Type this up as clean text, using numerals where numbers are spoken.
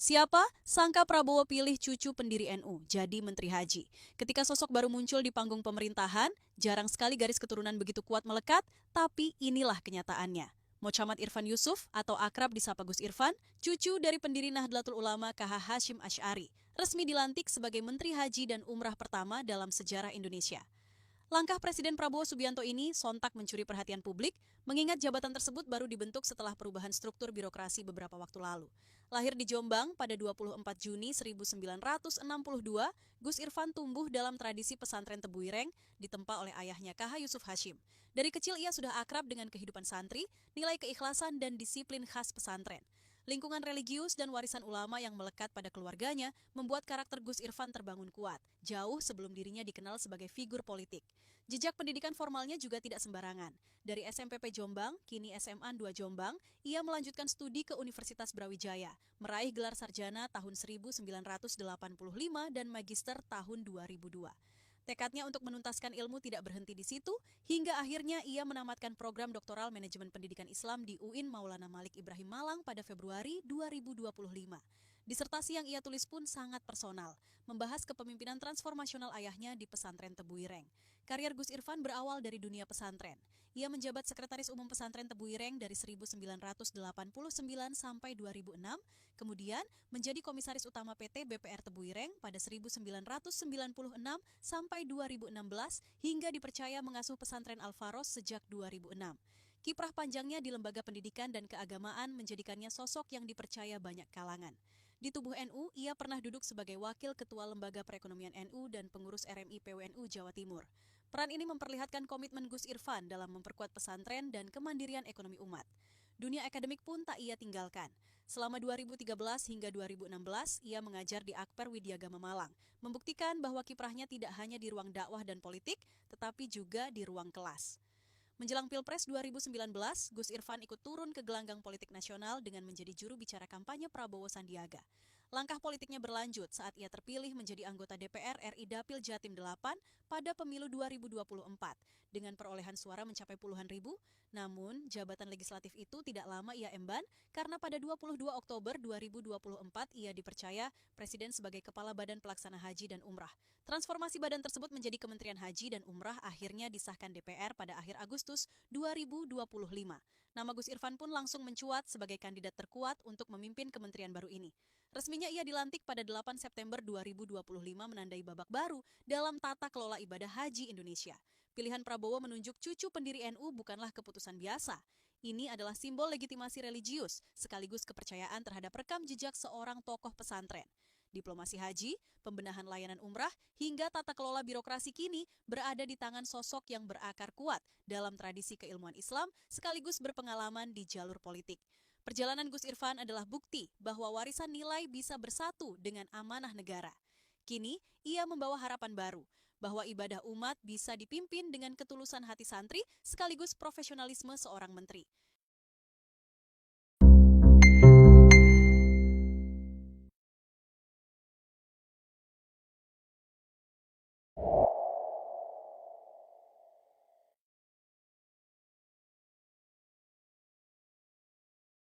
Siapa? Sangka Prabowo pilih cucu pendiri NU jadi Menteri Haji. Ketika sosok baru muncul di panggung pemerintahan, jarang sekali garis keturunan begitu kuat melekat, tapi inilah kenyataannya. Muhammad Irfan Yusuf atau akrab disapa Gus Irfan, cucu dari pendiri Nahdlatul Ulama KH Hashim Asy'ari, resmi dilantik sebagai Menteri Haji dan Umrah pertama dalam sejarah Indonesia. Langkah Presiden Prabowo Subianto ini sontak mencuri perhatian publik, mengingat jabatan tersebut baru dibentuk setelah perubahan struktur birokrasi beberapa waktu lalu. Lahir di Jombang pada 24 Juni 1962, Gus Irfan tumbuh dalam tradisi pesantren Tebu Ireng, ditempa oleh ayahnya KH Yusuf Hashim. Dari kecil ia sudah akrab dengan kehidupan santri, nilai keikhlasan dan disiplin khas pesantren. Lingkungan religius dan warisan ulama yang melekat pada keluarganya membuat karakter Gus Irfan terbangun kuat, jauh sebelum dirinya dikenal sebagai figur politik. Jejak pendidikan formalnya juga tidak sembarangan. Dari SMPP Jombang, kini SMA 2 Jombang, ia melanjutkan studi ke Universitas Brawijaya, meraih gelar sarjana tahun 1985 dan magister tahun 2002. Tekadnya untuk menuntaskan ilmu tidak berhenti di situ, hingga akhirnya ia menamatkan program doktoral manajemen pendidikan Islam di UIN Maulana Malik Ibrahim Malang pada Februari 2025. Disertasi yang ia tulis pun sangat personal, membahas kepemimpinan transformasional ayahnya di pesantren Tebu Ireng. Karier Gus Irfan berawal dari dunia pesantren. Ia menjabat Sekretaris Umum Pesantren Tebu Ireng dari 1989 sampai 2006, kemudian menjadi Komisaris Utama PT BPR Tebu Ireng pada 1996 sampai 2016 hingga dipercaya mengasuh pesantren Al-Faros sejak 2006. Kiprah panjangnya di lembaga pendidikan dan keagamaan menjadikannya sosok yang dipercaya banyak kalangan. Di tubuh NU, ia pernah duduk sebagai Wakil Ketua Lembaga Perekonomian NU dan pengurus RMI PWNU Jawa Timur. Peran ini memperlihatkan komitmen Gus Irfan dalam memperkuat pesantren dan kemandirian ekonomi umat. Dunia akademik pun tak ia tinggalkan. Selama 2013 hingga 2016, ia mengajar di Akper Widyagama Malang, membuktikan bahwa kiprahnya tidak hanya di ruang dakwah dan politik, tetapi juga di ruang kelas. Menjelang Pilpres 2019, Gus Irfan ikut turun ke gelanggang politik nasional dengan menjadi juru bicara kampanye Prabowo Sandiaga. Langkah politiknya berlanjut saat ia terpilih menjadi anggota DPR RI Dapil Jatim 8 pada pemilu 2024 dengan perolehan suara mencapai puluhan ribu. Namun, jabatan legislatif itu tidak lama ia emban karena pada 22 Oktober 2024 ia dipercaya Presiden sebagai Kepala Badan Pelaksana Haji dan Umrah. Transformasi badan tersebut menjadi Kementerian Haji dan Umrah akhirnya disahkan DPR pada akhir Agustus 2025. Nama Gus Irfan pun langsung mencuat sebagai kandidat terkuat untuk memimpin kementerian baru ini. Resminya ia dilantik pada 8 September 2025 menandai babak baru dalam tata kelola ibadah haji Indonesia. Pilihan Prabowo menunjuk cucu pendiri NU bukanlah keputusan biasa. Ini adalah simbol legitimasi religius, sekaligus kepercayaan terhadap rekam jejak seorang tokoh pesantren. Diplomasi haji, pembenahan layanan umrah, hingga tata kelola birokrasi kini berada di tangan sosok yang berakar kuat dalam tradisi keilmuan Islam sekaligus berpengalaman di jalur politik. Perjalanan Gus Irfan adalah bukti bahwa warisan nilai bisa bersatu dengan amanah negara. Kini, ia membawa harapan baru, bahwa ibadah umat bisa dipimpin dengan ketulusan hati santri sekaligus profesionalisme seorang menteri.